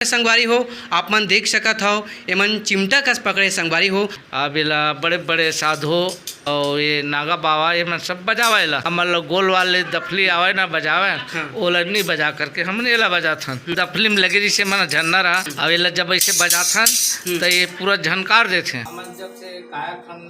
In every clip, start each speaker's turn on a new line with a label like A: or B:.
A: संगवारी हो आप मन देख सकत हो एमन चिमटा कस पकड़े संगवारी हो।
B: अबेला बड़े बड़े साधु और ये नागा बाबा ये मन सब बजावेला। हमन लोग गोल वाले दफली आवे ना बजावे ओला नहीं बजा करके हमन एला बजाथन। दफली में लगे जैसे मन झन्ना रहा अब एला जब ऐसे बजाथन तो ये पूरा झनकार देथे। हमन जब से कायाखन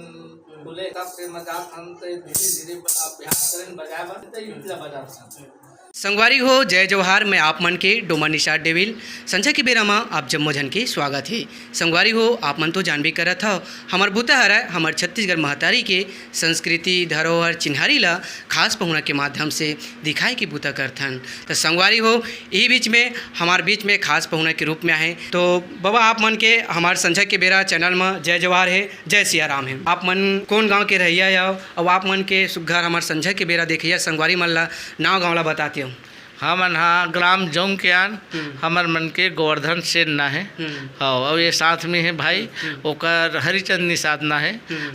B: खुले तब से बजाथन तो धीरे धीरे अभ्यास करें बजावे तो इतला बजाथन।
A: संगवारी हो जय जवाहर मैं आप मन के डोमर निशार डेविल संजय के बेरा में आप जम्मो जन के स्वागत है। संगवारी हो आप मन तो जान भी करत हो हमार बुता हर हमार छत्तीसगढ़ महतारी के संस्कृति धरोहर चिन्हारी ला खास पहुना के माध्यम से दिखाए की बुता करथन। तो संगवारी हो यही बीच में हमार बीच में खास पहुना के रूप में है। तो बाबा आप मन के हमार संजय के बेरा चैनल में जय जवाहर है जय सिया राम है। आप मन कौन गाँव के रहिया आओ और आप मन के सुघर हमार संजय के बेरा देखिए संगवारी मन ला नाव गाँव ला बताते हो।
B: हमन हाँ ग्राम जौम के आन हमर मन के गोवर्धन सेन ना है और ये साथ में है भाई ओकर हरिचंद निषाद ना है।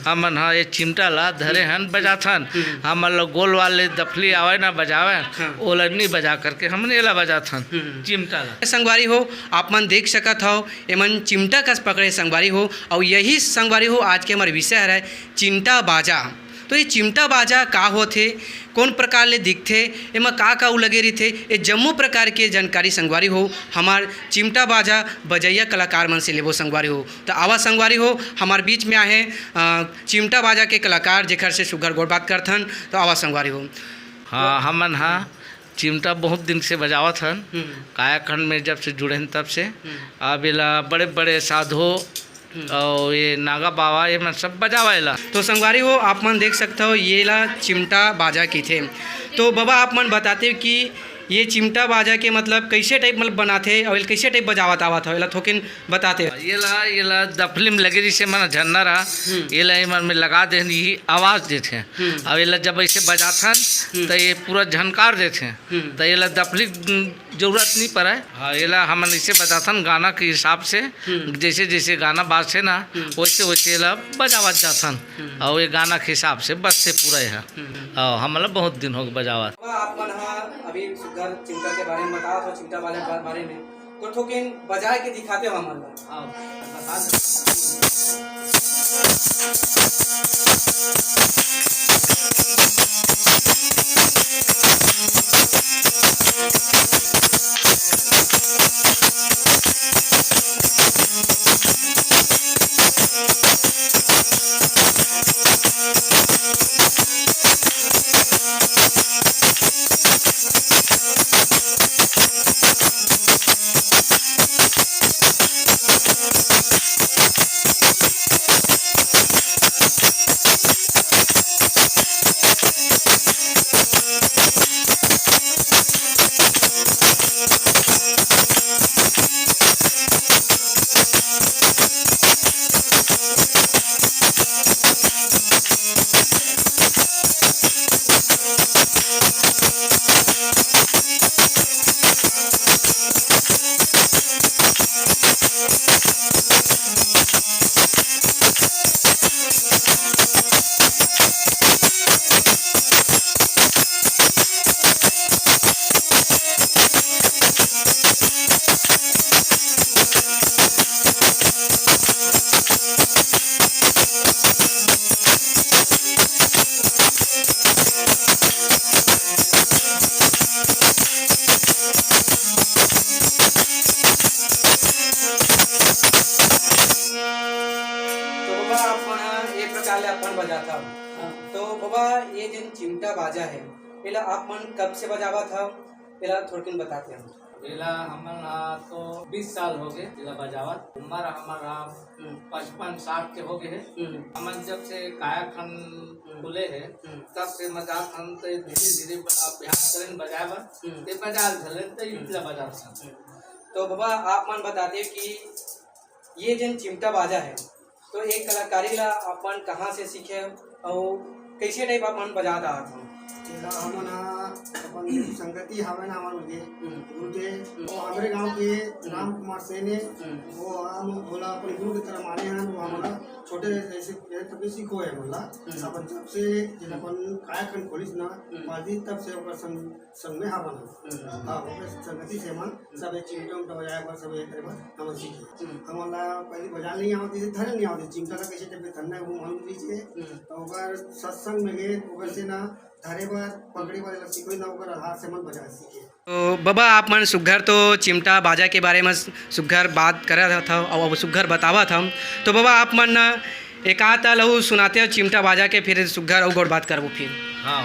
B: हमन हाँ ये चिमटा ला धरे हन बजाथन। हमन लोग गोल वाले दफली आवे ना बजावे ओला नहीं बजा करके हमन एला बजाथन चिमटा ला।
A: संगवारी हो आप मन देख सकत हो एमन चिमटा कस पकड़े संगवारी हो और यही संगवारी हो आज के हमारे विषय है चिमटा बाजा। तो ये चिमटा बाजा का होथे कौन प्रकार ले दिखथे एमा का लगे रहीथे ये जम्मो प्रकार के जानकारी संगवारी हो हमार चिमटा बाजा बजैया कलाकार मन से लेबो संगवारी हो। तो आवा संगवारी हो हमार बीच में आहे चिमटा बाजा के कलाकार जेखर से सुगर गोड़ बात करथन। तो आवा संगवारी हो
B: हाँ हमन हाँ चिमटा बहुत दिन से बजावत हन कायाखंड में जब से जुड़े हैं तब से। अबेला बड़े बड़े साधु और ये नागा बाबा ये मन सब बजावेला।
A: तो संगवारी हो आप मन देख सकते हो ये ला चिमटा बाजा की थे। तो बाबा आप मन बताते हो कि ये चिमटा बाजा के मतलब कैसे टाइप मतलब बनाते और कैसे टाइप बजावत आवत हो एला थोकिन बताते।
B: ये ला दफली में लगे जैसे मन झन्ना रहा ये ला मन में लगा दे ये आवाज़ देते अब ये जब ऐसे बजाथन तो ये पूरा झनकार देते। तो ये ला दफली जरूरत नहीं पड़े। हाँ ये ला हमन ऐसे बजाथन गाना के हिसाब से जैसे जैसे गाना बाजते ना वैसे वैसे ला बजावत जाथन और ये गाना के हिसाब से बस से पूरा है। हमला बहुत दिन हो गए बजावत।
A: आप मन अभी सुगर चिमटा के बारे में बताओ तो चिमटा बाजा के बारे में तो थोकिन बजा के दिखाते हो हमन अपन बजाता। तो बाबा ये जिन चिमटा बाजा है पहला आप मन कब से बजावा था पहला थोड़किन बताते हैं।
B: पहला हमन तो 20 साल हो गए पहला बजावत उम्र हमारा 55-60 के हो गए है। हमन जब से कायाखंड खुले है तब से मजाथन तो धीरे धीरे अभ्यास करें बजावा ते बजा धले तो इतला बजाथन।
A: तो बाबा आप मन बताते कि ये जिन चिमटा बाजा है तो एक कलाकारी ला अपन कहाँ से सीखे और कैसे टाइप अपन बजाता था।
C: हमन अपन संगति हवे ना हमारे के गुरु के वो हमारे गांव के राम कुमार सेन है वो हम बोला अपने गुरु की तरह माने हैं वो हमारा छोटे जैसे तभी सीखो है बोला सब जब से जब अपन कायकन पुलिस ना पाजी तब से ऊपर संग में हवन हां वो संगति से मन सब चिमटा उठा बजाया पर सब एक करे हम सीखे हमारा पहले बजा नहीं आती थी धरे नहीं आती चिमटा का कैसे जब धरना वो मालूम लीजिए तो ऊपर सत्संग में गए ऊपर से ना धारे बार पगड़ी वाले सीखो ना ऊपर हाथ से मन बजा सीखे।
A: तो बाबा आप मन सुघर तो चिमटा बाजा के बारे में सुघर बात कर रहा था और सुघर बतावा था तो बाबा आप मन एक आता लहू सुनाते हो चिमटा बाजा के फिर सुघर और गौर बात करबो फिर।
B: हाँ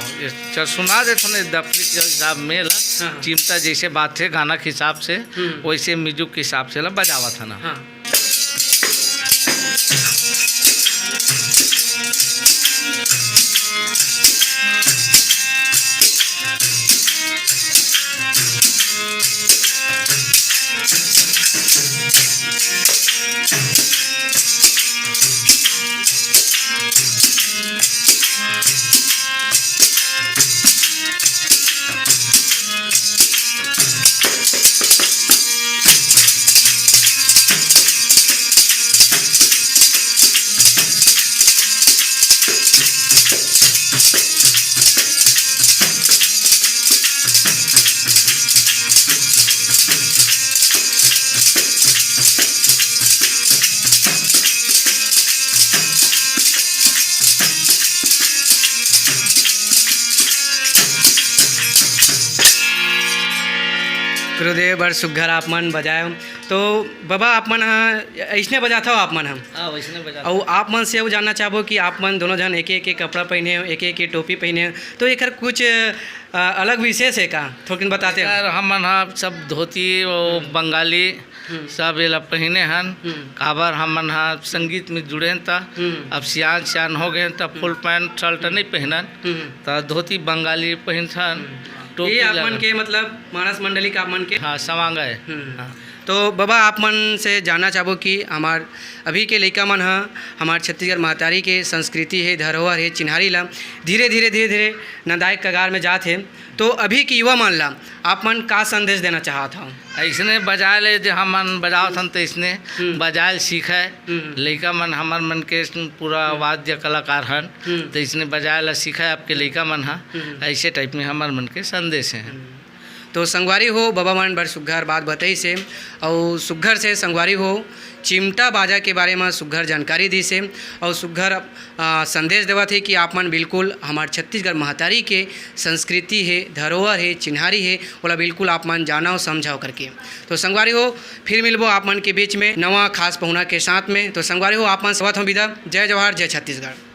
B: चल सुना देते ना दफली के हिसाब में ला चिमटा जैसे बात है गाना के हिसाब से वैसे म्यूजिक के हिसाब से ला बजावा था ना।
A: हाँ। गुरुदेव बड़ सुघर आप मन बजाए तो बाबा आप मन ऐसने बजाता हो आप मन हम
B: हाँ वैसे बजा
A: और आप मन से वो जानना चाहबो कि आप मन दोनों जन एक एक कपड़ा पहने हो एक एक टोपी पहने हो तो एक कुछ अलग विशेष है का थोड़ा बताते हो।
B: यार हम हाँ सब धोती वो बंगाली सब ये ला पहने हन काबर हमन हाँ संगीत में जुड़े हैं ता अब सियान सियान हो गए तो फुल पैंट शर्ट नहीं पहनन तो धोती बंगाली पहनथन
A: ये आप मन के मतलब मानस मंडली का आप मन के
B: हाँ समांग है।
A: हाँ। तो बाबा आप मन से जानना चाहबो कि हमार अभी के लइका मन ह हमार छत्तीसगढ़ महतारी के संस्कृति है धरोहर है चिन्हारी ला धीरे धीरे नंदाई कगार में जात है तो अभी के युवा मन ला आप मन का संदेश देना चाहत हो।
B: ऐसने बजाए ले जो हमन बजावत हन तो इसने बजाए सीखे लड़का मन हमर मन के पूरा वाद्य कलाकार हन तो इसने बजाए ला सीखे आपके लड़का मन हा ऐसे टाइप में हमर मन के संदेश हैं।
A: तो संगवारी हो बाबा मन बड़ सुघर बात बताई से और सुघर से संगवारी हो चिमटा बाजा के बारे में सुघर जानकारी दी से और सुघर संदेश देवा थे कि आप मन बिल्कुल हमारे छत्तीसगढ़ महतारी के संस्कृति है धरोहर है चिन्हारी है बोला बिल्कुल आप मन जाना हो समझाओ करके। तो संगवारी हो फिर मिलबो आप मन के बीच में नवा खास पहुना के साथ में। तो संगवारी हो आप मन सवत हो विदा। जय जवाहर जय छत्तीसगढ़।